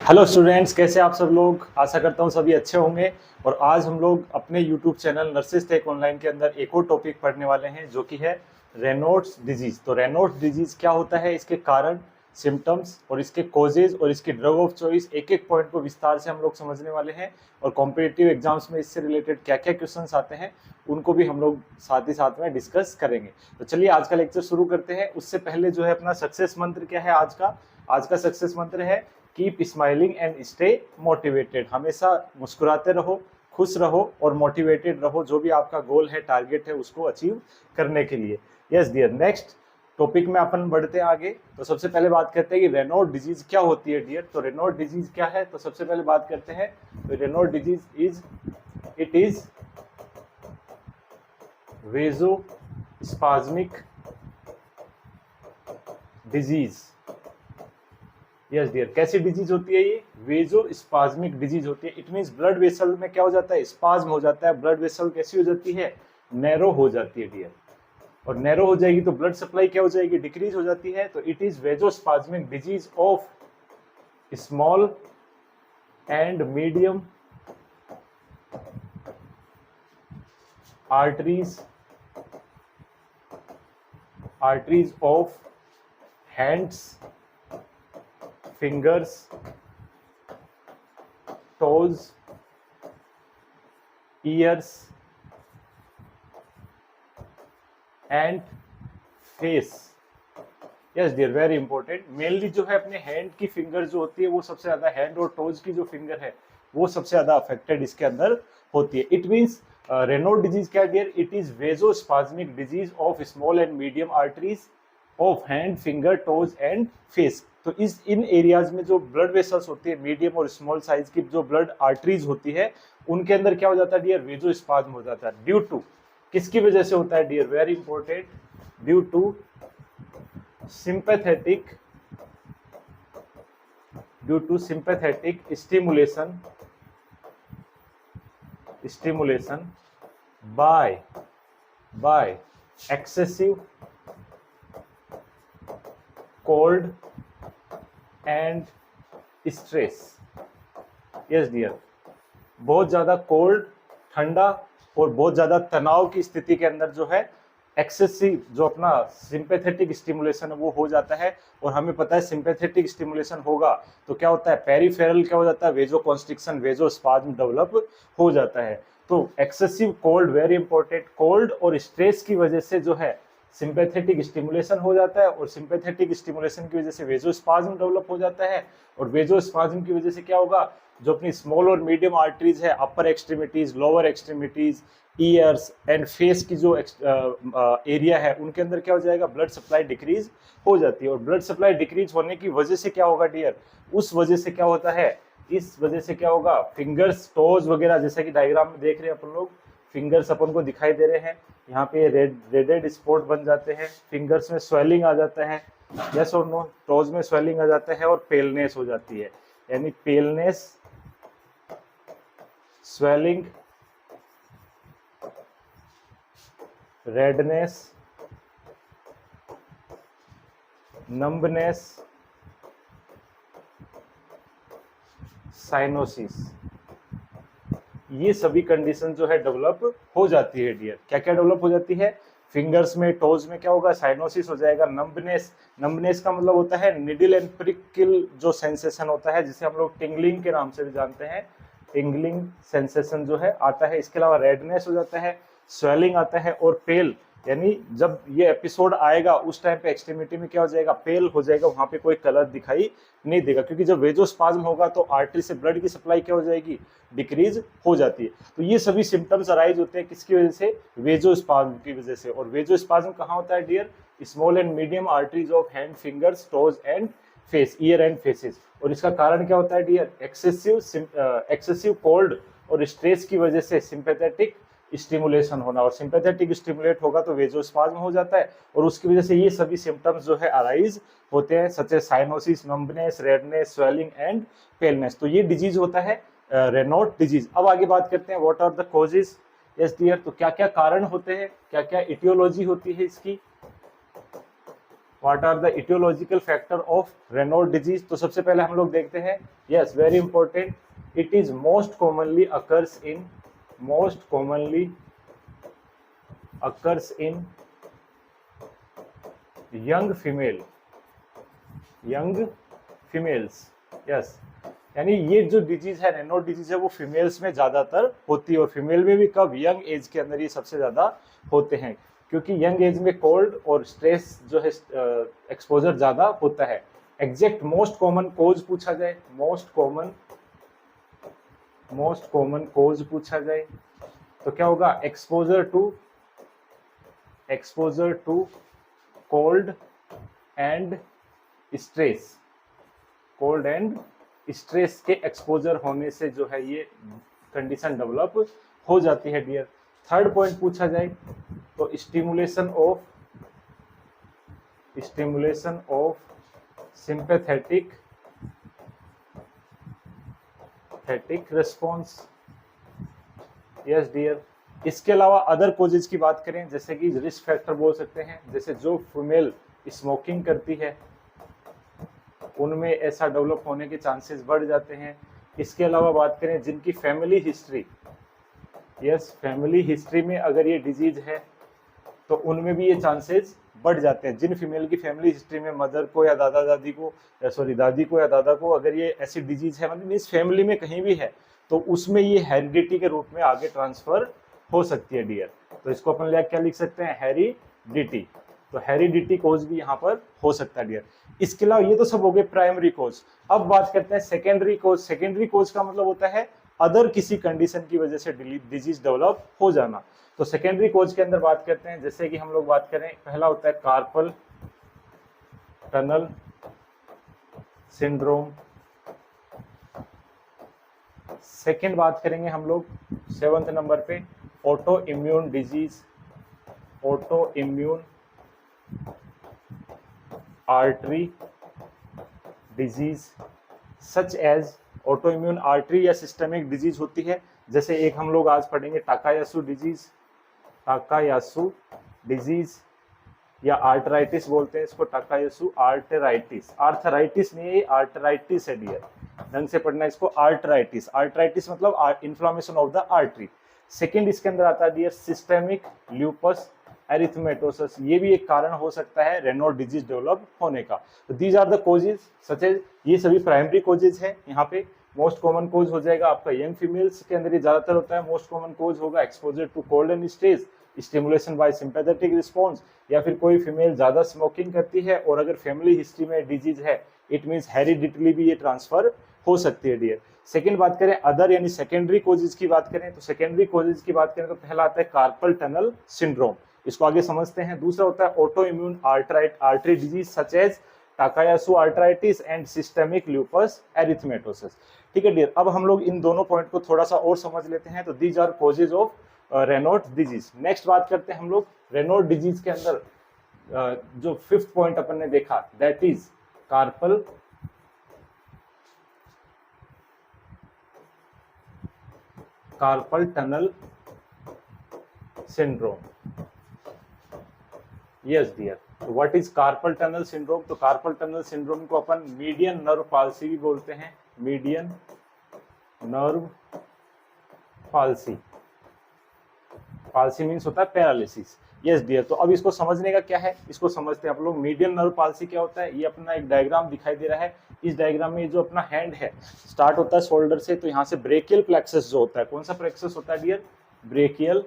Hello students, कैसे आप सब लोग। आशा करता हूँ सभी अच्छे होंगे। और आज हम लोग अपने YouTube channel nurses tech online के अंदर एक और टॉपिक पढ़ने वाले हैं जो कि है रेनॉल्ड्स डिजीज। तो रेनॉल्ड्स डिजीज क्या होता है, इसके कारण, सिम्टम्स और इसके कॉजेज और इसके ड्रग ऑफ चॉइस, एक एक पॉइंट को विस्तार से हम लोग समझने वाले हैं। और कॉम्पिटिटिव एग्जाम्स में इससे रिलेटेड क्या क्या क्वेश्चंस आते हैं उनको भी हम लोग साथ ही साथ में डिस्कस करेंगे। तो चलिए आज का लेक्चर शुरू करते हैं। उससे पहले जो है अपना सक्सेस मंत्र क्या है आज का सक्सेस मंत्र है keep smiling and stay motivated. हमेशा मुस्कुराते रहो, खुश रहो और मोटिवेटेड रहो, जो भी आपका गोल है, टारगेट है, उसको अचीव करने के लिए। यस डियर, नेक्स्ट टॉपिक में अपन बढ़ते हैं आगे। तो सबसे पहले बात करते हैं कि रेनॉल्ड डिजीज क्या होती है डियर। तो रेनॉल्ड डिजीज क्या है, तो सबसे पहले बात करते हैं। तो Raynaud disease it is vasospastic disease. Yes dear, कैसी डिजीज होती है ये? वेजोस्पाज्मिक डिजीज होती है। इट मींस ब्लड वेसल में क्या हो जाता है, स्पाज्म हो जाता है। ब्लड वेसल कैसी हो जाती है, नैरो हो जाती है डियर। और नैरो हो जाएगी तो ब्लड सप्लाई क्या हो जाएगी, डिक्रीज हो जाती है। तो it is vasospastic disease of small and medium arteries of hands, fingers, toes, ears and face। Yes dear, very important. Mainly जो है अपने हैंड की फिंगर जो होती है वो सबसे ज्यादा, हैंड और टोज की जो फिंगर है वो सबसे ज्यादा अफेक्टेड इसके अंदर होती है। इट मींस रेनॉल्ड डिजीज क्या dear, it is vasospastic disease of small and medium arteries of hand, finger, toes and face. तो इन एरियाज में जो ब्लड वेसल्स होती है, मीडियम और स्मॉल साइज की जो ब्लड आर्टरीज होती है, उनके अंदर क्या हो जाता है डियर, वेजोस्पाज्म हो जाता है। ड्यू टू, किसकी वजह से होता है dear, very important, due to sympathetic stimulation by excessive cold and stress. Yes dear, बहुत ज्यादा कोल्ड, ठंडा और बहुत ज्यादा तनाव की स्थिति के अंदर जो है एक्सेसिव जो अपना सिंपैथेटिक स्टिमुलेशन है वो हो जाता है। और हमें पता है सिंपैथेटिक स्टिमुलेशन होगा तो क्या होता है, पेरिफेरल क्या हो जाता है, वेजोकॉन्स्ट्रिक्शन, वेजोस्पाज्म डेवलप हो जाता है। तो excessive cold, very important, cold और स्ट्रेस की वजह से जो है सिंपैथेटिक स्टिमुलेशन हो जाता है। और सिंपैथेटिक स्टिमुलेशन की वजह से वेजोस्पाज्म डेवलप हो जाता है। और वेजोस्पाज्म की वजह से क्या होगा, जो अपनी स्मॉल और मीडियम आर्टरीज है, upper extremities, lower extremities, ears and face की जो एरिया है, उनके अंदर क्या हो जाएगा, ब्लड सप्लाई डिक्रीज हो जाती है। और ब्लड सप्लाई डिक्रीज होने की वजह से क्या होगा डियर, उस वजह से क्या होता है, इस वजह से क्या होगा, फिंगर्स, टोज वगैरह, जैसा कि डायग्राम में देख रहे हैं अपन लोग, फिंगर्स अपन को दिखाई दे रहे हैं यहाँ पे, रेडेड स्पॉट बन जाते हैं, फिंगर्स में स्वेलिंग आ जाता है, यस और नो, टोज में स्वेलिंग आ जाता है और पेलनेस हो जाती है। यानी paleness, swelling, redness, numbness, cyanosis, ये सभी कंडीशन जो है डेवलप हो जाती है डियर। क्या क्या डेवलप हो जाती है, फिंगर्स में, टोज में क्या होगा, साइनोसिस हो जाएगा। नंबनेस का मतलब होता है निडल एंड प्रिकिल जो सेंसेशन होता है, जिसे हम लोग टिंगलिंग के नाम से भी जानते हैं, टिंगलिंग सेंसेशन जो है आता है। इसके अलावा रेडनेस हो जाता है, स्वेलिंग आता है और पेल, यानी जब ये एपिसोड आएगा उस टाइम पे एक्सट्रीमिटी में क्या हो जाएगा, पेल हो जाएगा, वहां पे कोई कलर दिखाई नहीं देगा, क्योंकि जब वेजोस्पाज्म होगा तो आर्टरी से ब्लड की सप्लाई क्या हो जाएगी, डिक्रीज हो जाती है। तो ये सभी सिम्टम्स अराइज होते हैं किसकी वजह से, वेजोस्पाज्म की वजह से। और वेजोस्पाज्म कहाँ होता है dear, small and medium arteries of hand, fingers, toes and face, ear and faces. और इसका कारण क्या होता है डियर, एक्सेसिव कोल्ड और स्ट्रेस की वजह से सिंपैथेटिक स्टिमुलेशन होना। और सिंपैथेटिक स्टिमुलेट होगा तो वेजोस्पाज्म हो जाता है, और उसकी वजह से ये सभी सिम्टम्स जो है अराइज होते हैं, such as cyanosis, numbness, redness, swelling and paleness. तो ये डिजीज होता है रेनॉल्ड डिजीज। अब आगे बात करते हैं what are the causes. Yes dear, तो क्या क्या कारण होते हैं, क्या क्या इटियोलॉजी होती है इसकी। What are the etiological factor of Raynaud disease? तो सबसे पहले हम लोग देखते हैं, yes very important, it is most commonly occurs in young females. Yes, यानी ये जो डिजीज है, रेनॉल्ड डिजीज है, वो फीमेल्स में ज्यादातर होती है। और फीमेल में भी कब? यंग एज के अंदर ये सबसे ज्यादा होते हैं, क्योंकि यंग एज में कोल्ड और स्ट्रेस जो है एक्सपोजर ज्यादा होता है। एग्जैक्ट मोस्ट कॉमन कोज पूछा जाए, मोस्ट कॉमन कोज पूछा जाए तो क्या होगा? Exposure to cold and stress के एक्सपोजर होने से जो है ये कंडीशन डेवलप हो जाती है डियर। थर्ड पॉइंट पूछा जाए तो stimulation of sympathetic response. Yes dear, इसके अलावा अदर कोजेज की बात करें, जैसे कि रिस्क फैक्टर बोल सकते हैं, जैसे जो फीमेल स्मोकिंग करती है उनमें ऐसा डेवलप होने के चांसेस बढ़ जाते हैं। इसके अलावा बात करें जिनकी family history, yes family history में अगर ये डिजीज है तो उनमें भी ये चांसेस बढ़ जाते हैं। जिन फीमेल की फैमिली हिस्ट्री में मदर को या दादी को या दादा को अगर ये ऐसी डिजीज है, मतलब इस फैमिली में कहीं भी है, तो उसमें ये हेरिडिटी के रूप में आगे ट्रांसफर हो सकती है डियर। तो इसको अपन क्या लिख सकते हैं? हेरिडिटी। तो हेरिडिटी कोज भी यहाँ पर हो सकता है डियर। इसके अलावा ये तो सब हो गए प्राइमरी कोज। अब बात करते हैं सेकेंडरी कोज। सेकेंडरी कोज का मतलब होता है अदर किसी कंडीशन की वजह से डिजीज डेवलप हो जाना। तो सेकेंडरी कोज के अंदर बात करते हैं, जैसे कि हम लोग बात करें, पहला होता है कार्पल टनल सिंड्रोम। सेकेंड बात करेंगे हम लोग 7th नंबर पे auto immune artery disease, such as auto immune artery या सिस्टमिक डिजीज होती है। जैसे एक हम लोग आज पढ़ेंगे टाकायासु डिजीज या आर्थराइटिस बोलते हैं इसको, टाकायासु आर्थराइटिस नहीं है, आर्थराइटिस है डियर, ढंग से पढ़ना इसको। आर्थराइटिस मतलब inflammation of the artery. Second इसके अंदर आता है डियर सिस्टेमिक ल्यूपस एरिथमेटोसस, ये भी एक कारण हो सकता है रेनॉल्ड डिजीज डेवलप होने का। तो these are the causes, such as ये सभी प्राइमरी कोजेज है। यहाँ पे मोस्ट कॉमन कोज हो जाएगा आपका यंग फीमेल्स के अंदर ये ज्यादातर होता है। मोस्ट कॉमन कोज होगा exposure to cold and stress, stimulation by sympathetic response, या फिर कोई फीमेल ज्यादा स्मोकिंग करती है और अगर फैमिली हिस्ट्री में डिजीज है, इट मीन्स हेरिडिटली भी ये ट्रांसफर हो सकती है डियर। सेकेंड बात करें अदर यानी सेकेंडरी कोजेज की बात करें, तो सेकेंडरी कोजेज की बात करें तो पहला आता है कार्पल टनल सिंड्रोम, इसको आगे समझते हैं। दूसरा होता है auto immune artery disease such as Takayasu arthritis and systemic lupus erythematosus. ठीक है डियर, अब हम लोग इन दोनों पॉइंट को थोड़ा सा और समझ लेते हैं। तो these are causes of Raynaud disease. Next बात करते हैं हम लोग रेनॉल्ड डिजीज के अंदर जो 5th पॉइंट अपन ने देखा, that is carpal tunnel syndrome. Yes dear, what is carpal tunnel syndrome? तो कार्पल टनल सिंड्रोम को अपन मीडियन नर्व पाल्सी भी बोलते हैं, median nerve palsy. Palsy means होता है पैरालिसिस। यस डियर, तो अब इसको समझने का क्या है, इसको समझते हैं आप लोग। मीडियन नर्व पाल्सी क्या होता है? ये अपना एक डायग्राम दिखाई दे रहा है। इस डायग्राम में जो अपना हैंड है स्टार्ट होता है शोल्डर से, तो यहाँ से ब्रेकियल प्लेक्सस जो होता है, कौन सा प्लेक्सस होता है dear? Brachial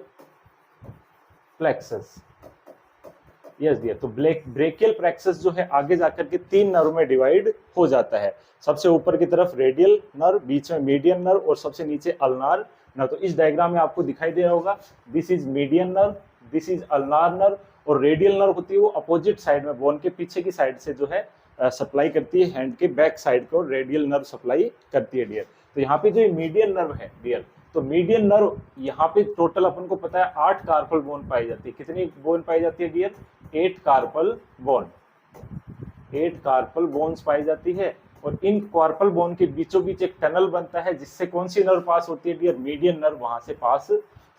plexus. Yes dear, तो ब्रेकियल प्लेक्सस जो है आगे जाकर के 3 नर्व में डिवाइड हो जाता है। सबसे ऊपर की तरफ रेडियल नर्व, बीच में मीडियन नर्व और सबसे नीचे अल्नार नर्व। तो इस डायग्राम में आपको दिखाई दे रहा होगा, this is median nerve, this is ulnar nerve, और रेडियल नर्व होती है वो अपोजिट साइड में, बोन के पीछे की साइड से जो है सप्लाई करती है, हैंड के बैक साइड को रेडियल नर्व सप्लाई करती है डियर। तो यहाँ पे जो मीडियन नर्व है डियर, तो मीडियन नर्व यहाँ पे टोटल अपन को पता है 8 कार्पल बोन पाई जाती है। कितनी बोन पाई जाती है dear? 8 carpal bone, 8 carpal bones पाई जाती है। और इन कार्पल बोन के बीचों बीच एक टनल बनता है जिससे कौन सी नर्व पास होती है डियर, मीडियन नर्व वहां से पास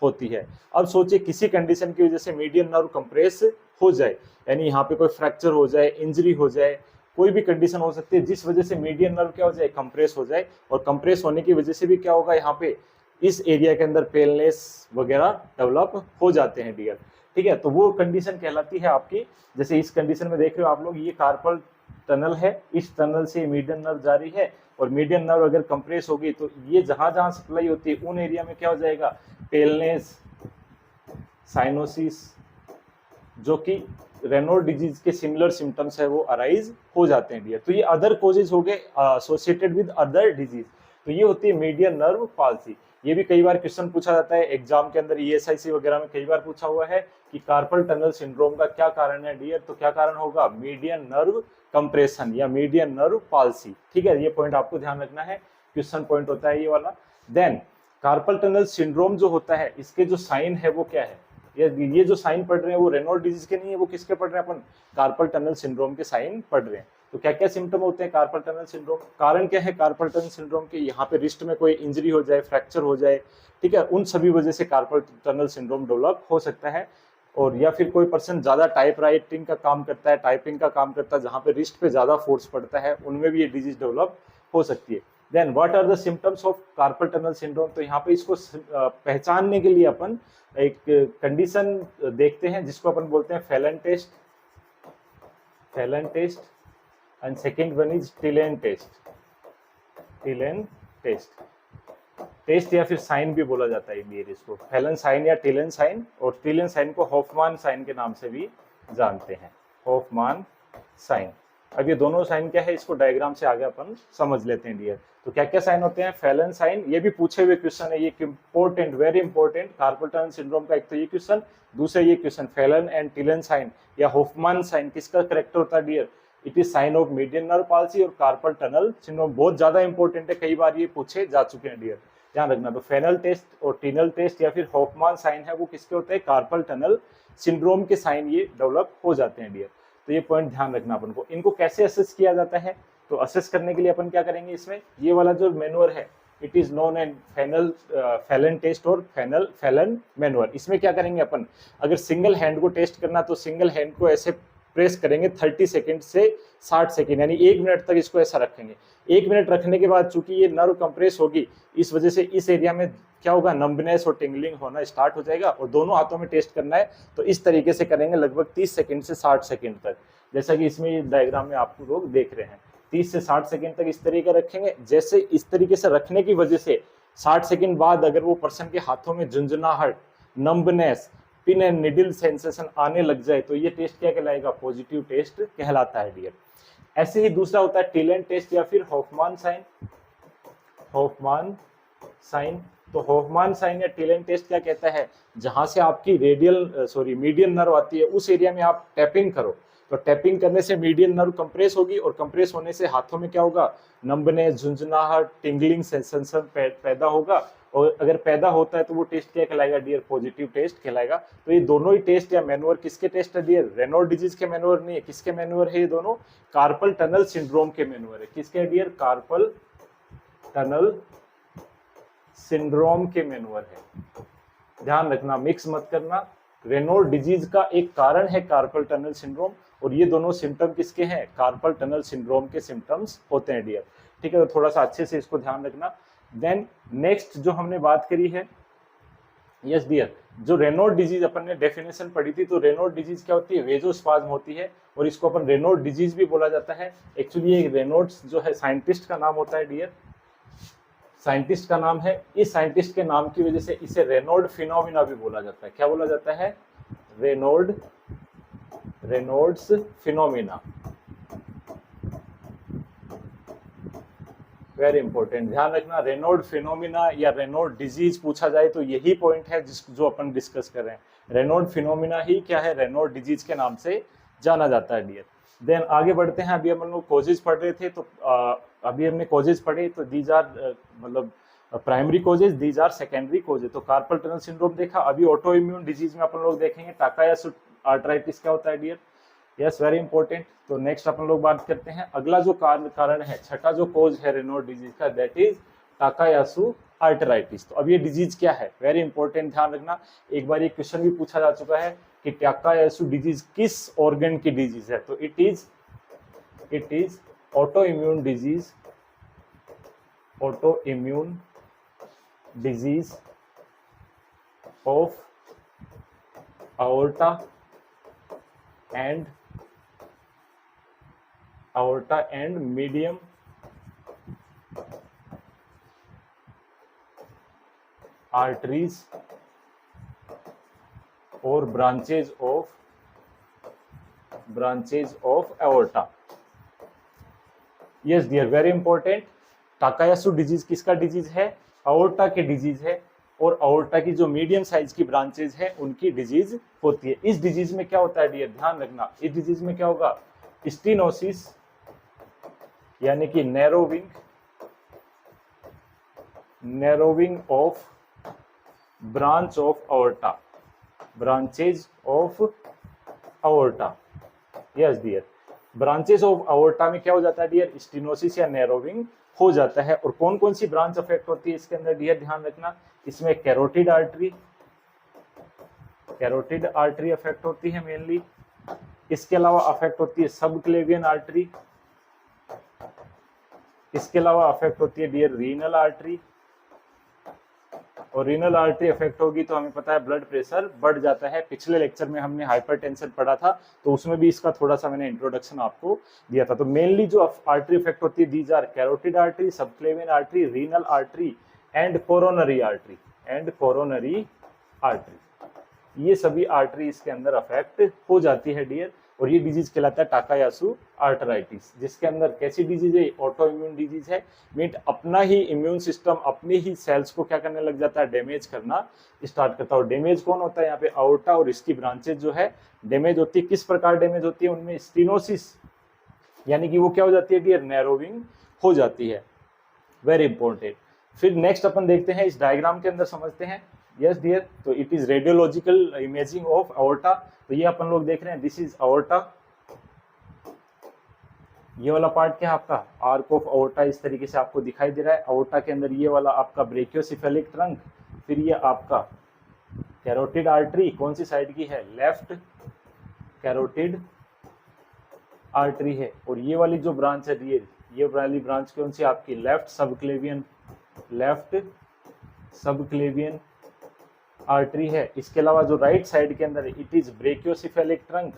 होती है। अब सोचिए किसी कंडीशन की वजह से मीडियन नर्व कंप्रेस हो जाए, यानी यहाँ पे कोई फ्रैक्चर हो जाए, इंजरी हो जाए, कोई भी कंडीशन हो सकती है जिस वजह से मीडियन नर्व क्या हो जाए, कंप्रेस हो जाए, और कंप्रेस होने की वजह से भी क्या होगा, यहाँ पे इस एरिया के अंदर पेलनेस वगैरह डेवलप हो जाते हैं डियर। ठीक है, तो वो कंडीशन कहलाती है आपकी, जैसे इस कंडीशन में देख रहे हो आप लोग, ये कार्पल टनल है, इस टनल से मीडियन नर्व जारी है, और मीडियन नर्व अगर कंप्रेस होगी तो ये जहां जहां सप्लाई होती है उन एरिया में क्या हो जाएगा, पेलनेस, साइनोसिस, जो कि रेनॉल डिजीज के सिमिलर सिम्टम्स है वो अराइज हो जाते हैं डियर। तो ये अदर कोजेज हो गए एसोसिएटेड विद अदर डिजीज, तो ये होती है मीडियन नर्व पाल्सी। ये भी कई बार क्वेश्चन पूछा जाता है एग्जाम के अंदर, ESIC वगैरह में कई बार पूछा हुआ है कि कार्पल टनल सिंड्रोम का क्या कारण है डियर, तो क्या कारण होगा, मीडियन नर्व कंप्रेशन या मीडियन नर्व पाल्सी। ठीक है, ये पॉइंट आपको ध्यान रखना है, क्वेश्चन पॉइंट होता है ये वाला। देन कार्पल टनल सिंड्रोम जो होता है, इसके जो साइन है वो क्या है, ये जो साइन पढ़ रहे हैं वो रेनॉल डिजीज के नहीं है, वो किसके पढ़ रहे हैं अपन, कार्पल टनल सिंड्रोम के साइन पढ़ रहे हैं। तो क्या क्या सिम्टम होते हैं कार्पल टनल सिंड्रोम, कारण क्या है कार्पल टनल सिंड्रोम के, यहाँ पे रिस्ट में कोई इंजरी हो जाए, फ्रैक्चर हो जाए, ठीक है, उन सभी वजह से कार्पल टनल सिंड्रोम डेवलप हो सकता है। और या फिर कोई पर्सन ज्यादा टाइप राइटिंग का काम करता है, टाइपिंग का काम करता है, जहाँ पे रिस्ट पे ज्यादा फोर्स पड़ता है, उनमें भी ये डिजीज डेवलप हो सकती है। Then what are the symptoms of carpal tunnel syndrome, तो यहाँ पे इसको पहचानने के लिए अपन एक कंडीशन देखते हैं जिसको अपन बोलते हैं Fehling test, Fehling test, and second one is Tollens test, Tollens test, test या फिर साइन भी बोला जाता है इंडियन इसको, फेलन साइन या टिलेन साइन, और टिलेन साइन को हॉफमान साइन के नाम से भी जानते हैं, हॉफमान साइन। अब ये दोनों साइन क्या है, इसको डायग्राम से आगे अपन समझ लेते हैं डियर। तो क्या क्या साइन होते हैं, फेलन साइन, ये भी पूछे हुए क्वेश्चन है, ये important, very important, carpal tunnel syndrome का एक तो ये क्वेश्चन, दूसरा ये क्वेश्चन फेलन एंड टिलेन साइन या हॉफमान साइन किसका करेक्टर होता है dear, it is sign of median nerve palsy और कार्पल टनल सिंड्रोम, बहुत ज्यादा इंपॉर्टेंट है, कई बार ये पूछे जा चुके हैं डियर, ध्यान रखना। तो फेनल टेस्ट और टिनल टेस्ट या फिर हॉफमान साइन है वो किसके होते हैं, कार्पल टनल सिंड्रोम के साइन ये डेवलप हो जाते हैं डियर। तो ये पॉइंट ध्यान रखना अपन को। इनको कैसे असेस किया जाता है, तो असेस करने के लिए अपन क्या करेंगे, इसमें ये वाला जो मैनुअर है it is known and Phalen test और फेलन मैनुअर। इसमें क्या करेंगे अपन, अगर सिंगल हैंड को टेस्ट करना तो सिंगल हैंड को ऐसे प्रेस करेंगे 30 सेकंड से 60 सेकंड, यानी 1 मिनट तक इसको ऐसा रखेंगे। 1 मिनट रखने के बाद चूंकि ये नर्व कंप्रेस होगी, इस वजह से इस एरिया में क्या होगा, नंबनेस और टिंगलिंग होना स्टार्ट हो जाएगा, और दोनों हाथों में टेस्ट करना है तो इस तरीके से करेंगे लगभग 30 सेकंड से 60 सेकंड तक, जैसा कि इसमें डायग्राम में आप लोग देख रहे हैं। 30 से 60 सेकंड तक इस तरीके रखेंगे, जैसे इस तरीके से रखने की वजह से 60 सेकंड बाद अगर वो पर्सन के हाथों में झुंझुनाहट, numbness, pin and needle sensation आने लग जाए तो ये टेस्ट क्या कहलाएगा, पॉजिटिव टेस्ट कहलाता है डियर। ऐसे ही दूसरा होता है टिलेन टेस्ट या फिर हॉफमान साइन, हॉफमान साइन। तो हॉफमान साइन या टिलेन टेस्ट क्या कहता है, जहां से आपकी मीडियन नर्व आती है उस एरिया में आप टैपिंग करो, तो टैपिंग करने से मीडियन नर्व कंप्रेस होगी, और कंप्रेस होने से हाथों में क्या होगा, नंबनेस, झुंझुनाहट, टिंगलिंग सेंसेशन पैदा होगा, और अगर पैदा होता है तो वो टेस्ट क्या कहलाएगा डियर, पॉजिटिव टेस्ट कहलाएगा। तो ये दोनों ही टेस्ट या मैनुअर किसके टेस्ट है डियर, रेनॉल डिजीज के मैनुअर नहीं है, किसके मैनुअर है ये दोनों, कार्पल टनल सिंड्रोम के मैनुअर है। किसके डियर, कार्पल टनल सिंड्रोम के मैनुअर है, ध्यान रखना, मिक्स मत करना। रेनॉल डिजीज का एक कारण है कार्पल टनल सिंड्रोम, और ये दोनों सिम्टम किसके हैं, कार्पल टनल सिंड्रोम के सिम्टम्स होते हैं डियर। ठीक है, तो थोड़ा सा अच्छे से इसको ध्यान रखना। देन नेक्स्ट जो हमने बात करी है, यस डियर, जो रेनॉल डिजीज अपन ने डेफिनेशन पढ़ी थी, तो रेनॉल डिजीज क्या होती है, वेजोस्पाज्म होती है, और इसको अपन रेनॉल डिजीज भी बोला जाता है। एक्चुअली ये रेनॉल्ड्स जो है साइंटिस्ट का नाम होता है डियर, साइंटिस्ट का नाम है, इस साइंटिस्ट के नाम की वजह से इसे रेनॉल्ड फिनोमिना भी बोला जाता है। क्या बोला जाता है, रेनॉल्ड्स फिनोमिना, वेरी इंपॉर्टेंट, ध्यान रखना। रेनॉल्ड फिनोमिना या रेनॉल्ड डिजीज पूछा जाए तो यही पॉइंट है जो अपन डिस्कस कर रहे हैं। रेनॉल्ड फिनोमिना ही क्या है, रेनॉल्ड डिजीज के नाम से जाना जाता है डियर। देन आगे बढ़ते हैं, अभी हम लोग कॉजेज पढ़ रहे थे, तो अभी हमने कॉजेज पढ़े, तो दीज आर मतलब primary causes, these are secondary causes. तो कार्पल टनल सिंड्रोम देखा, अभी ऑटो इम्यून डिजीज में अपन लोग देखेंगे टाकायासु आर्थराइटिस क्या होता है डियर, यस, वेरी इंपॉर्टेंट। तो नेक्स्ट अपन लोग बात करते हैं अगला जो कारण है, छठा जो कोज है रेनॉल्ड डिजीज का, दैट इज टाकायासु आर्टराइटिस। तो अब ये डिजीज क्या है, वेरी इंपॉर्टेंट, ध्यान रखना। एक बार ये क्वेश्चन भी पूछा जा चुका है कि टाकायासु डिजीज किस ऑर्गन की डिजीज है, तो it is auto immune disease, auto immune disease of aorta and medium arteries or branches of aorta. Yes dear, very important. टाकायासु disease किसका डिजीज है, aorta के डिजीज है, और aorta की जो मीडियम साइज की ब्रांचेज है उनकी डिजीज होती है। इस डिजीज में क्या होता है डियर, ध्यान रखना, इस डिजीज में क्या होगा, स्टीनोसिस यानी कि narrowing of branch of aorta, branches of aorta। Yes dear, branches of aorta में क्या हो जाता है डियर, स्टीनोसिस या नैरोविंग हो जाता है। और कौन कौन सी ब्रांच अफेक्ट होती है इसके अंदर डियर, ध्यान रखना, इसमें कैरोटिड आर्टरी अफेक्ट होती है मेनली। इसके अलावा अफेक्ट होती है सबक्लेवियन आर्टरी, इसके अलावा अफेक्ट होती है डियर रीनल आर्टरी, और रीनल आर्टरी अफेक्ट होगी तो हमें पता है ब्लड प्रेशर बढ़ जाता है। पिछले लेक्चर में हमने हाइपरटेंशन पढ़ा था, तो उसमें भी इसका थोड़ा सा मैंने इंट्रोडक्शन आपको दिया था। तो मेनली जो आर्टरी अफेक्ट होती है, these are carotid artery, subclavian artery, renal artery and coronary artery. ये सभी आर्टरी इसके अंदर अफेक्ट हो जाती है डियर, और ये डिजीज कहलाता है टाकायासु आर्टराइटिस, जिसके अंदर कैसी डिजीज है, ऑटो इम्यून डिजीज है। मीट अपना ही इम्यून सिस्टम अपने ही सेल्स को क्या करने लग जाता है, डैमेज करना स्टार्ट करता है। और डैमेज कौन होता है यहाँ पे, aorta और इसकी ब्रांचेज जो है डैमेज होती है। किस प्रकार डैमेज होती है, उनमें स्टीनोसिस यानी कि वो क्या हो जाती है डियर, नैरोविंग हो जाती है, वेरी इंपॉर्टेंट। फिर नेक्स्ट अपन देखते हैं, इस डायग्राम के अंदर समझते हैं। यस डियर, तो it is radiological imaging of aorta। तो ये अपन लोग देख रहे हैं, दिस इज aorta, ये वाला पार्ट क्या है आपका, आर्क ऑफ aorta इस तरीके से आपको दिखाई दे रहा है। aorta के अंदर ये वाला आपका ब्रेकियोसिफेलिक ट्रंक, फिर ये आपका कैरोटिड आर्टरी, कौन सी साइड की है, लेफ्ट कैरोटिड आर्टरी है। और ये वाली जो ब्रांच है ये वाली ब्रांच कौन सी आपकी, लेफ्ट सबक्लेवियन आर्टरी है। इसके अलावा जो राइट साइड के अंदर it is brachiocephalic trunk,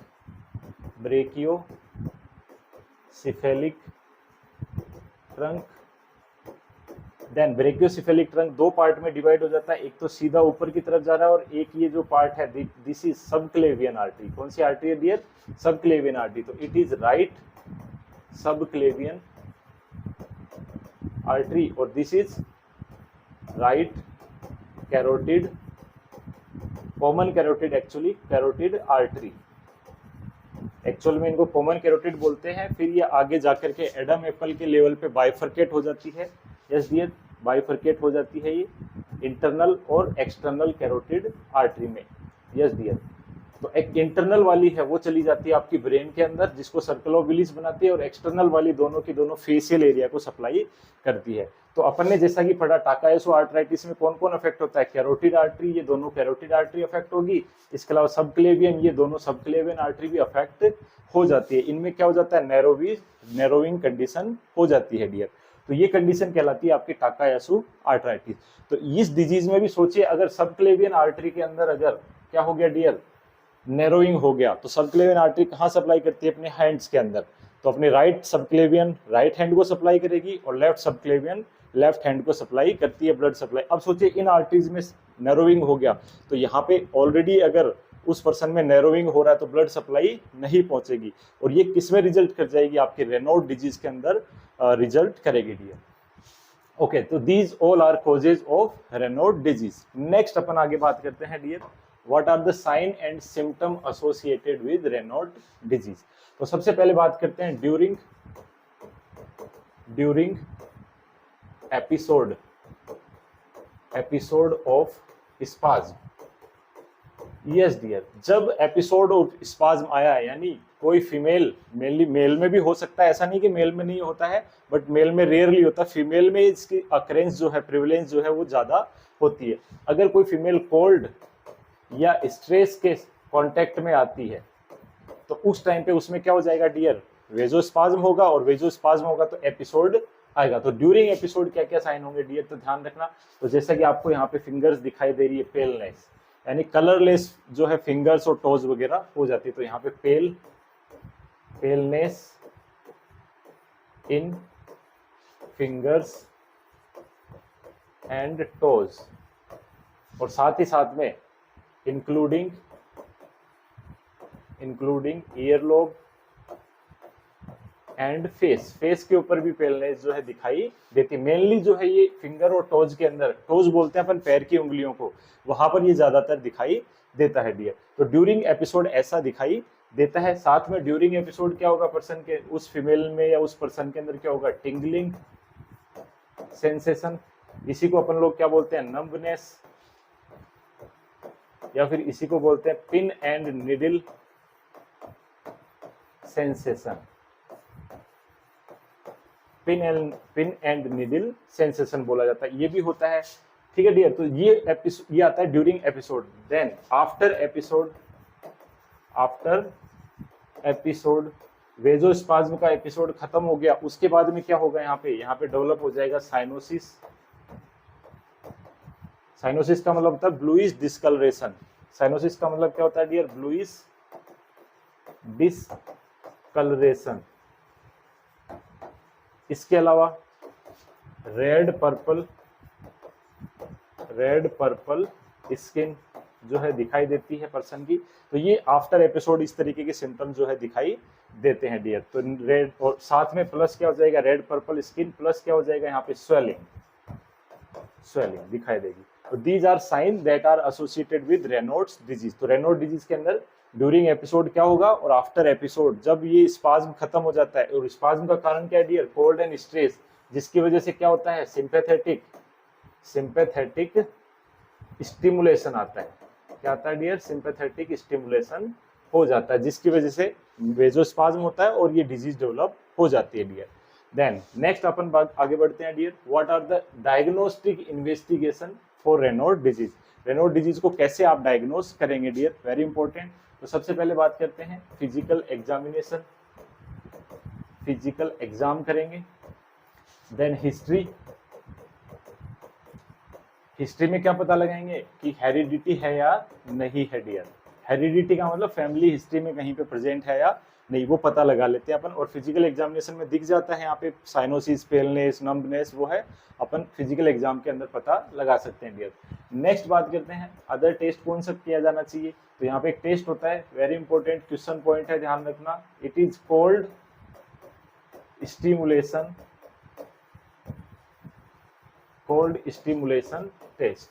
then brachiocephalic trunk दो पार्ट में डिवाइड हो जाता है, एक तो सीधा ऊपर की तरफ जा रहा है और एक ये जो पार्ट है दिस इज सबक्लेवियन आर्टरी। कौन सी आर्टरी है डियर, सबक्लेवियन आर्टरी। तो it is right subclavian artery और this is right carotid, common carotid, actually carotid artery, actual में इनको कॉमन कैरोटिड बोलते हैं। फिर ये आगे जाकर के एडम एप्पल के लेवल पे बाइफर्केट हो जाती है। यस डियर, बाइफर्केट हो जाती है ये इंटरनल और एक्सटर्नल कैरोटिड आर्टरी में। यस डियर, तो एक इंटरनल वाली है वो चली जाती है आपकी ब्रेन के अंदर, जिसको सर्कल ऑफ विलिस बनाती है, और एक्सटर्नल वाली दोनों की दोनों फेशियल एरिया को सप्लाई करती है। तो अपन ने जैसा कि पढ़ा, टाकायासु आर्टराइटिस में कौन कौन अफेक्ट होता है, कैरोटिड आर्टरी, ये दोनों कैरोटिड आर्टरी अफेक्ट होगी। इसके अलावा सबक्लेवियन, ये दोनों सबक्लेवियन आर्टरी भी अफेक्ट हो जाती है। इनमें क्या हो जाता है, नैरोविंग कंडीशन हो जाती है डियर। तो ये कंडीशन कहलाती है आपकी टाकायासु आर्टराइटिस। तो इस डिजीज में भी सोचिए, अगर सबक्लेवियन आर्टरी के अंदर अगर क्या हो गया डियर, नैरोइंग हो गया, तो सबक्लेवियन आर्टरी कहाँ सप्लाई करती है, अपने हैंड्स के अंदर। तो अपने राइट सबक्लेवियन राइट हैंड को सप्लाई करेगी, और लेफ्ट सबक्लेवियन लेफ्ट हैंड को सप्लाई करती है ब्लड सप्लाई। अब सोचिए इन आर्टरीज में नैरोइंग हो गया, तो यहाँ पे ऑलरेडी अगर उस पर्सन में नैरोइंग हो रहा है तो ब्लड सप्लाई नहीं पहुंचेगी, और ये किसमें रिजल्ट कर जाएगी, आपके रेनॉल्ड डिजीज के अंदर रिजल्ट करेगी डियर। ओके, तो these all are causes of Raynaud disease. Next अपन आगे बात करते हैं dear, what are the sign and symptom associated with Raynaud disease. तो सबसे पहले बात करते हैं during episode of spasm, yes dear, जब एपिसोड ऑफ स्पाज्म आया, यानी कोई फीमेल, मेनली मेल में भी हो सकता है, ऐसा नहीं कि मेल में नहीं होता है, बट मेल में रेयरली होता है, फीमेल में इसकी अक्रेंस जो है, प्रिविलेंस जो है वो ज्यादा होती है। अगर कोई फीमेल कोल्ड या स्ट्रेस के कांटेक्ट में आती है तो उस टाइम पे उसमें क्या हो जाएगा डियर, वेजोस्पाज्म होगा, और वेजोस्पाज्म होगा तो एपिसोड आएगा। तो ड्यूरिंग एपिसोड क्या क्या साइन होंगे डियर, तो ध्यान रखना। तो जैसा कि आपको यहाँ पे फिंगर्स दिखाई दे रही है, पेलनेस, यानी कलरलेस जो है फिंगर्स और टोज वगैरह हो जाती है। तो यहाँ पे paleness in fingers and toes, और साथ ही साथ में इंक्लूडिंग ईयरलोब एंड फेस के ऊपर भी पेलनेस जो है दिखाई देती। मेनली जो है ये फिंगर और टोज के अंदर, टोज बोलते हैं अपन पैर की उंगलियों को, वहां पर ये ज्यादातर दिखाई देता है डियर। तो ड्यूरिंग एपिसोड ऐसा दिखाई देता है। साथ में ड्यूरिंग एपिसोड क्या होगा पर्सन के, उस फीमेल में या उस पर्सन के अंदर क्या होगा, टिंगलिंग सेंसेशन, इसी को अपन लोग क्या बोलते हैं, नंबनेस, या फिर इसी को बोलते हैं pin and needle sensation, pin and needle sensation बोला जाता है, ये भी होता है। ठीक है डियर, तो ये आता है during episode. Then after episode vasospasm का एपिसोड खत्म हो गया, उसके बाद में क्या होगा, यहाँ पे डेवलप हो जाएगा साइनोसिस। साइनोसिस का मतलब होता है ब्लूइश डिस्कलरेशन। साइनोसिस का मतलब क्या होता है डियर, ब्लूइश डिस्कलरेशन। इसके अलावा रेड पर्पल स्किन जो है दिखाई देती है पर्सन की। तो ये आफ्टर एपिसोड इस तरीके के सिम्टम जो है दिखाई देते हैं डियर। तो रेड, और साथ में प्लस क्या हो जाएगा, रेड पर्पल स्किन प्लस क्या हो जाएगा यहाँ पे, स्वेलिंग दिखाई देगी। तो these are sign that are associated with Raynaud's disease. तो रेनॉल्ड डिजीज के अंदर ड्यूरिंग एपिसोड क्या होगा, और आफ्टर एपिसोड जब ये स्पाज्म खत्म हो जाता है, और स्पाज्म का कारण क्या है डियर, कोल्ड एंड स्ट्रेस, जिसकी वजह से क्या होता है, सिंपैथेटिक स्टिमुलेशन आता है। क्या आता है डियर, सिंपैथेटिक स्टिमुलेशन हो जाता है, जिसकी वजह से वेजोस्पाज्म होता है और ये डिजीज डेवलप हो जाती है डियर। देन नेक्स्ट अपन आगे बढ़ते हैं dear, what are the diagnostic investigation for Raynaud disease. Raynaud disease को कैसे आप डायग्नोस करेंगे डियर, वेरी इंपॉर्टेंट। तो सबसे पहले बात करते हैं फिजिकल एग्जामिनेशन, फिजिकल एग्जाम करेंगे। देन हिस्ट्री में क्या पता लगाएंगे कि हेरिडिटी है या नहीं है डियर। हेरिडिटी का मतलब फैमिली हिस्ट्री में कहीं पे प्रेजेंट है या नहीं, वो पता लगा लेते हैं अपन। और फिजिकल एग्जामिनेशन में दिख जाता है यहाँ पे साइनोसिस, पेलनेस, नंबनेस, वो है अपन फिजिकल एग्जाम के अंदर पता लगा सकते हैं डियर। नेक्स्ट बात करते हैं अदर टेस्ट कौन सा किया जाना चाहिए। तो यहाँ पे एक टेस्ट होता है, वेरी इंपॉर्टेंट क्वेश्चन पॉइंट है, ध्यान रखना। It is cold stimulation test.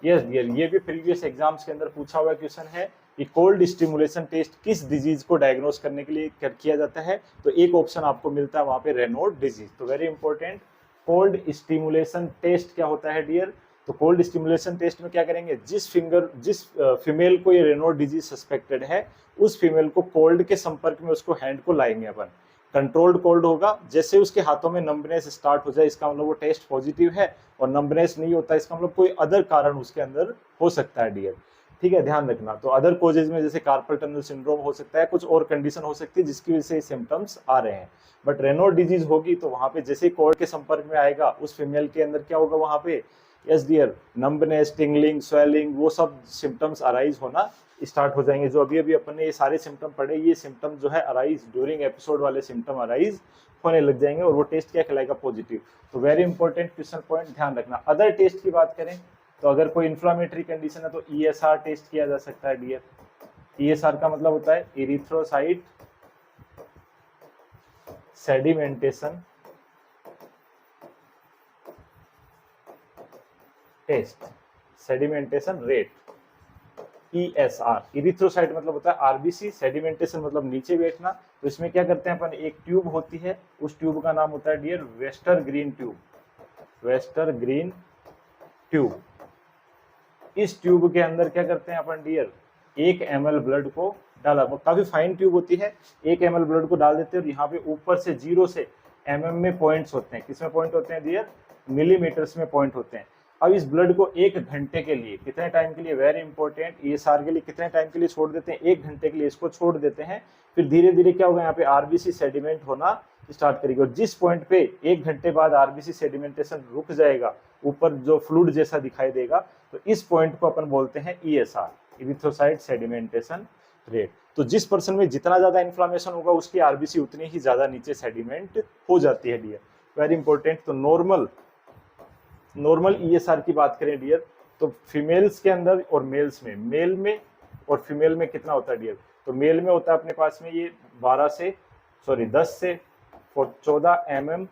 Yes dear, ये भी प्रीवियस एग्जाम्स के अंदर पूछा हुआ क्वेश्चन है कि कोल्ड स्टिमुलेशन टेस्ट किस डिजीज को डायग्नोस करने के लिए किया जाता है। तो एक ऑप्शन आपको मिलता है वहां पे, रेनॉल्ड डिजीज। तो very important, cold stimulation test क्या होता है डियर। तो कोल्ड स्टिमुलेशन टेस्ट में क्या करेंगे, जिस फीमेल को ये रेनॉल्ड डिजीज सस्पेक्टेड है, उस फीमेल को कोल्ड के संपर्क में उसको हैंड को लाएंगे अपन। कंट्रोल्ड कोल्ड होगा, जैसे उसके हाथों में नंबनेस स्टार्ट हो जाए इसका मतलब वो टेस्ट पॉजिटिव है, और नंबनेस नहीं होता इसका मतलब कोई अदर कारण उसके अंदर हो सकता है डियर। ठीक है, ध्यान रखना। तो अदर कोजेज में जैसे कार्पल टनल सिंड्रोम हो सकता है, कुछ और कंडीशन हो सकती है जिसकी वजह से सिम्टम्स आ रहे हैं। बट रेनॉल्ड डिजीज होगी तो वहां पे जैसे कोल्ड के संपर्क में आएगा, उस फीमेल के अंदर क्या होगा वहां पे, yes dear, numbness, tingling, swelling, वो सब सिम्टम्स अराइज होना स्टार्ट हो जाएंगे। जो अभी अपन ने ये सारे सिम्टम पढ़े, ये सिम्टम जो है अराइज ड्यूरिंग एपिसोड वाले सिम्टम अराइज होने लग जाएंगे, और वो टेस्ट क्या कहलाएगा, पॉजिटिव। तो वेरी इंपॉर्टेंट क्वेश्चन पॉइंट, ध्यान रखना। अदर टेस्ट की बात करें तो अगर कोई इन्फ्लामेटरी कंडीशन है तो ESR टेस्ट किया जा सकता है डियर। ESR का मतलब होता है erythrocyte sedimentation test, sedimentation rate, ESR। Erythrocyte मतलब होता है RBC, सेडिमेंटेशन मतलब नीचे बैठना। तो इसमें क्या करते हैं अपन, एक ट्यूब होती है, उस ट्यूब का नाम होता है डियर वेस्टर ग्रीन ट्यूब। इस ट्यूब के अंदर क्या करते हैं अपन डियर, 1 ml ब्लड को डाला, वो काफी फाइन ट्यूब होती है, 1 ml ब्लड को डाल देते हैं और यहाँ पे ऊपर से 0 से mm में पॉइंट्स होते हैं। किसमें पॉइंट होते हैं डियर? मिलीमीटर्स में पॉइंट होते हैं। अब इस ब्लड को 1 घंटे के लिए, कितने टाइम के लिए, वेरी इंपॉर्टेंट, ESR के लिए कितने टाइम के लिए छोड़ देते हैं? 1 घंटे के लिए इसको छोड़ देते हैं। फिर धीरे धीरे क्या होगा, यहाँ पे आरबीसी सेडिमेंट होना स्टार्ट करेगी और जिस पॉइंट पे 1 घंटे बाद आरबीसी सेडिमेंटेशन रुक जाएगा, ऊपर जो फ्लूइड जैसा दिखाई देगा, तो इस पॉइंट को अपन बोलते हैं ESR, इरिथ्रोसाइट सेडिमेंटेशन रेट। तो जिस पर्सन में जितना ज्यादा इन्फ्लामेशन होगा उसकी आरबीसी उतनी ही ज्यादा नीचे सेडिमेंट हो जाती है डियर, वेरी इंपॉर्टेंट। तो नॉर्मल ESR की बात करें डियर, तो फीमेल्स के अंदर और मेल्स में, मेल में और फीमेल में कितना होता है डियर? तो मेल में होता है अपने पास में ये 10 से 14 mm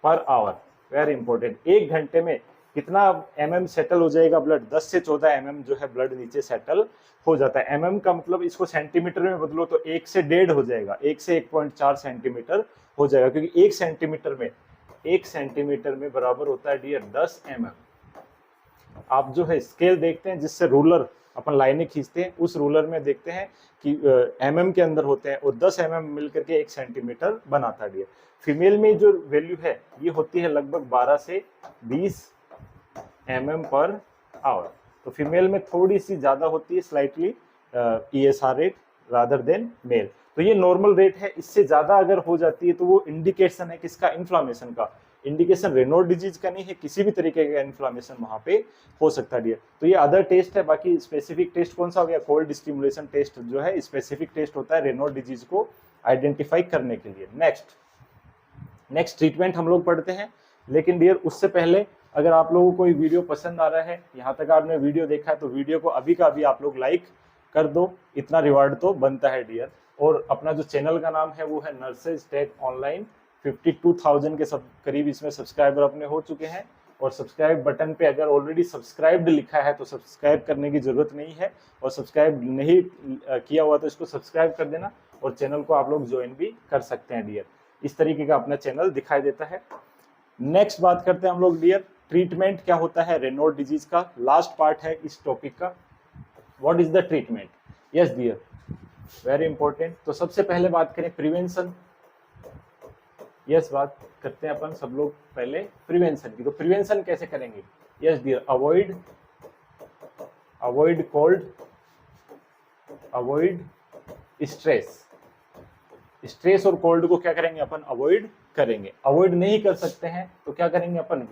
per hour, very important. 1 घंटे में कितना mm सेटल हो जाएगा ब्लड? 10 से 14 mm जो है ब्लड नीचे सेटल हो जाता है। mm का मतलब इसको सेंटीमीटर में बदलो तो 1 से 1.5 हो जाएगा, 1 से 1.4 सेंटीमीटर हो जाएगा, क्योंकि 1 सेंटीमीटर में बराबर होता है डियर 10 mm। आप जो है स्केल देखते हैं जिससे रूलर अपन लाइनें खींचते हैं, उस रूलर में देखते हैं कि mm के अंदर होते हैं और 10 mm मिलकर के 1 सेंटीमीटर बनाता है डियर। फीमेल में जो वैल्यू है ये होती है लगभग 12 से 20 mm पर आवर। तो फीमेल में थोड़ी सी ज्यादा होती है, slightly ESR rate rather than male. तो ये नॉर्मल रेट है, इससे ज्यादा अगर हो जाती है तो वो इंडिकेशन है किसका? इन्फ्लामेशन का। इंडिकेशन रेनॉल्ड डिजीज का नहीं है, किसी भी तरीके का इन्फ्लामेशन वहां पे हो सकता है। तो ये अदर टेस्ट है, बाकी स्पेसिफिक टेस्ट कौन सा हो गया? कोल्ड स्टिमुलेशन टेस्ट जो है स्पेसिफिक टेस्ट होता है रेनॉल्ड डिजीज को आइडेंटिफाई करने के लिए। नेक्स्ट ट्रीटमेंट हम लोग पढ़ते हैं, लेकिन डियर उससे पहले अगर आप लोगों को कोई वीडियो पसंद आ रहा है, यहाँ तक आपने वीडियो देखा है, तो वीडियो को अभी का अभी आप लोग लाइक कर दो, इतना रिवार्ड तो बनता है डियर। और अपना जो चैनल का नाम है वो है नर्सेज टेक ऑनलाइन, 52,000 के करीब इसमें सब्सक्राइबर अपने हो चुके हैं। और सब्सक्राइब बटन पे अगर ऑलरेडी सब्सक्राइब्ड लिखा है तो सब्सक्राइब करने की जरूरत नहीं है, और सब्सक्राइब नहीं किया हुआ तो इसको सब्सक्राइब कर देना, और चैनल को आप लोग ज्वाइन भी कर सकते हैं डियर। इस तरीके का अपना चैनल दिखाई देता है। नेक्स्ट बात करते हैं हम लोग डियर, ट्रीटमेंट क्या होता है रेनॉल्ड डिजीज का। लास्ट पार्ट है इस टॉपिक का, what is the treatment. Yes dear, very important. तो सबसे पहले बात करें प्रिवेंशन। यस, बात करते हैं अपन सब लोग पहले प्रिवेंशन की। तो प्रिवेंशन कैसे करेंगे? Yes dear, avoid cold, avoid stress और कोल्ड को क्या करेंगे अपन? अवॉइड करेंगे। अवॉइड नहीं कर सकते हैं तो क्या करेंगे अपन?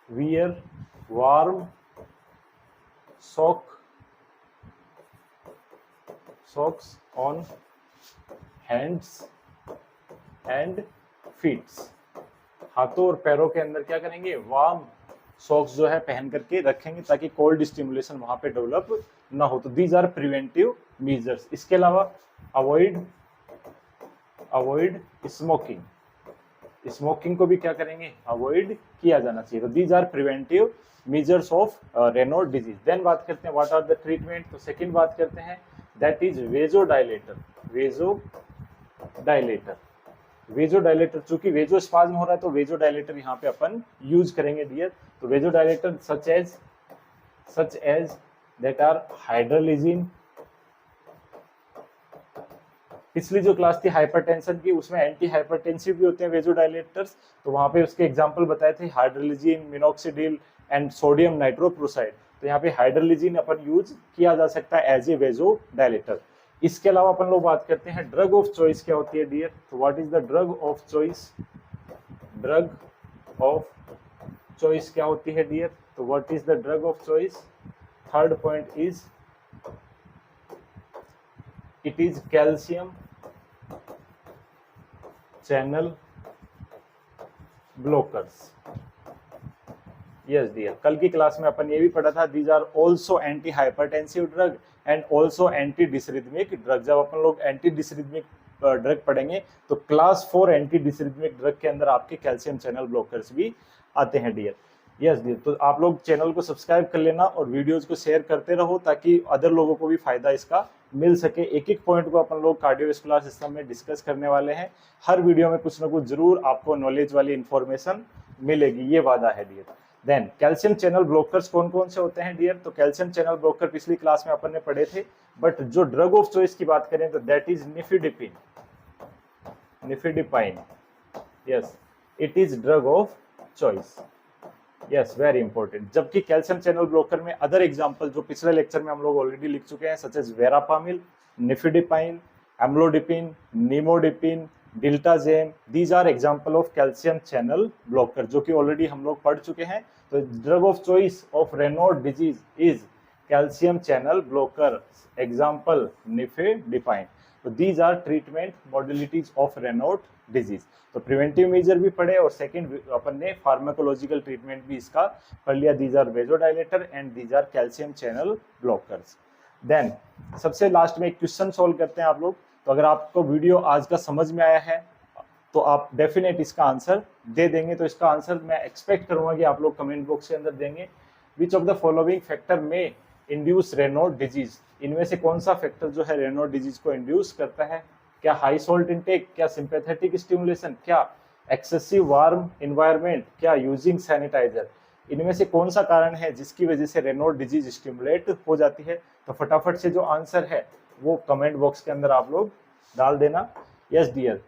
Wear warm socks on hands and feets. हाथों और पैरों के अंदर क्या करेंगे? वार्म सॉक्स जो है पहन करके रखेंगे ताकि कोल्ड स्टिमुलेशन वहां पे डेवलप ना हो। तो दीज आर प्रिवेंटिव मेजर्स। इसके अलावा अवॉइड स्मोकिंग को भी क्या करेंगे? अवॉइड किया जाना चाहिए। तो these are preventive measures of Raynaud disease. Then बात करते हैं व्हाट आर द ट्रीटमेंट। तो सेकंड बात करते हैं दैट इज वेजोडाइलेटर। चूंकि वेजोस्पाज्म हो रहा है तो वेजोडाइलेटर यहाँ पे अपन यूज करेंगे डियर। तो vasodilator such as that are hydralazine. पिछली जो क्लास थी हाइपरटेंशन की, उसमें एंटी हाइपरटेंसिव भी होते हैं वेजोडाइलेटर्स। तो वहां पे उसके एग्जांपल बताए थे हाइड्रोलिजिन, मिनोक्सिडिल एंड सोडियम नाइट्रोप्रोसाइड। तो यहाँ पे हाइड्रोलिजिन अपन यूज किया जा सकता है एज ए वेजोडाइलेटर। इसके अलावा अपन लोग बात करते हैं ड्रग ऑफ चॉइस क्या होती है डियर। तो what is the drug of choice? Drug of choice क्या होती है डियर? तो what is the drug of choice? Third point is it is calcium channel blockers. Yes dear, कल की क्लास में अपन ये भी पढ़ा था these are also anti hypertensive drug and also anti dysrhythmic drug. जब अपन लोग एंटी डिसरिथमिक ड्रग पढ़ेंगे तो क्लास 4 एंटी डिसरिथमिक ड्रग के अंदर आपके कैल्शियम चैनल ब्लॉकर्स भी आते हैं डियर। यस डियर, तो आप लोग चैनल को सब्सक्राइब कर लेना और वीडियोज को शेयर करते रहो ताकि अदर लोगों को भी फायदा इसका मिल सके। एक एक पॉइंट को अपन लोग कार्डियोवैस्कुलर सिस्टम में डिस्कस करने वाले हैं। हर वीडियो में कुछ ना कुछ जरूर आपको नॉलेज वाली इंफॉर्मेशन मिलेगी, ये वादा है dear. Then calcium channel blockers कौन कौन से होते हैं डियर? तो कैल्शियम चैनल ब्लॉकर पिछली क्लास में अपन ने पढ़े थे, बट जो ड्रग ऑफ चॉइस की बात करें तो that is nifedipine, nifedipine, yes it is drug of choice, yes very important. जबकि कैल्शियम चैनल ब्लॉकर में अदर एग्जांपल जो पिछले लेक्चर में हम लोग ऑलरेडी लिख चुके हैं, such as verapamil, nifedipine, amlodipine, nimodipine, diltiazem, these are example of calcium channel blocker जो कि ऑलरेडी हम लोग पढ़ चुके हैं। तो drug of choice of Raynaud disease is calcium channel blocker, example nifedipine. तो these are treatment modalities of Raynaud disease. तो प्रिवेंटिव मेजर भी पढ़े और सेकंड अपन ने फार्माकोलॉजिकल ट्रीटमेंट भी इसका पढ़ लिया। These are vasodilator and these are calcium channel blockers. Then सबसे लास्ट में एक क्वेश्चन सॉल्व करते हैं आप लोग। तो अगर आपको वीडियो आज का समझ में आया है तो आप डेफिनेट इसका आंसर दे देंगे। तो इसका आंसर मैं एक्सपेक्ट करूंगा कि आप लोग कमेंट बॉक्स के अंदर देंगे। Which of the following factor में इंड्यूस रेनॉल्ड डिजीज? इनमें से कौन सा फैक्टर जो है रेनॉल्ड डिजीज को इंड्यूस करता है? क्या हाई सोल्ट इनटेक, क्या सिंपैथेटिक स्टिमुलेशन, क्या एक्सेसिव वार्म एनवायरनमेंट, क्या यूजिंग सैनिटाइजर? इनमें से कौन सा कारण है जिसकी वजह से रेनॉल्ड डिजीज स्टिमुलेट हो जाती है? तो फटाफट से जो आंसर है वो कमेंट बॉक्स के अंदर आप लोग डाल देना। Yes dear.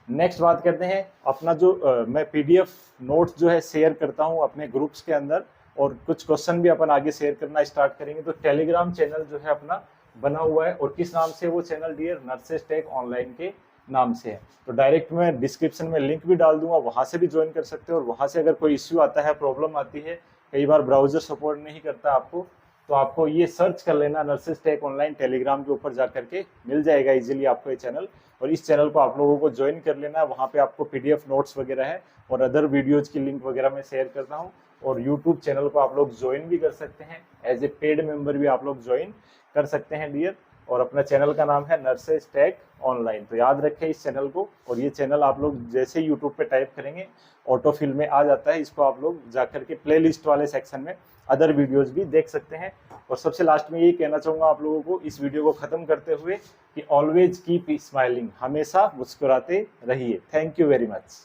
नेक्स्ट बात करते हैं अपना जो मैं पीडीएफ नोट्स जो है शेयर करता हूं अपने ग्रुप्स के अंदर, और कुछ क्वेश्चन भी अपन आगे शेयर करना स्टार्ट करेंगे। तो टेलीग्राम चैनल जो है अपना बना हुआ है, और किस नाम से वो channel dear? Nurses tech online के नाम से है। तो डायरेक्ट मैं डिस्क्रिप्शन में लिंक भी डाल दूंगा, वहां से भी ज्वाइन कर सकते हो। और वहां से अगर कोई इश्यू आता है, प्रॉब्लम आती है, कई बार ब्राउजर सपोर्ट नहीं करता आपको, तो आपको ये सर्च कर लेना नर्सेस टेक ऑनलाइन, टेलीग्राम के ऊपर जा करके मिल जाएगा इजीली आपको ये चैनल। और इस चैनल को आप लोगों को ज्वाइन कर लेना है। वहाँ पे आपको पीडीएफ नोट्स वगैरह है और अदर वीडियोज की लिंक वगैरह मैं शेयर करता हूँ। और यूट्यूब चैनल को आप लोग ज्वाइन भी कर सकते हैं, एज ए पेड मेंबर भी आप लोग ज्वाइन कर सकते हैं डियर। और अपना चैनल का नाम है नर्सेस टेक ऑनलाइन। तो याद रखें इस चैनल को। और ये चैनल आप लोग जैसे यूट्यूब पे टाइप करेंगे ऑटोफिल में आ जाता है, इसको आप लोग जाकर के प्लेलिस्ट वाले सेक्शन में अदर वीडियोज भी देख सकते हैं। और सबसे लास्ट में यही कहना चाहूँगा आप लोगों को इस वीडियो को ख़त्म करते हुए कि ऑलवेज कीप स्माइलिंग, हमेशा मुस्कुराते रहिए। Thank you very much.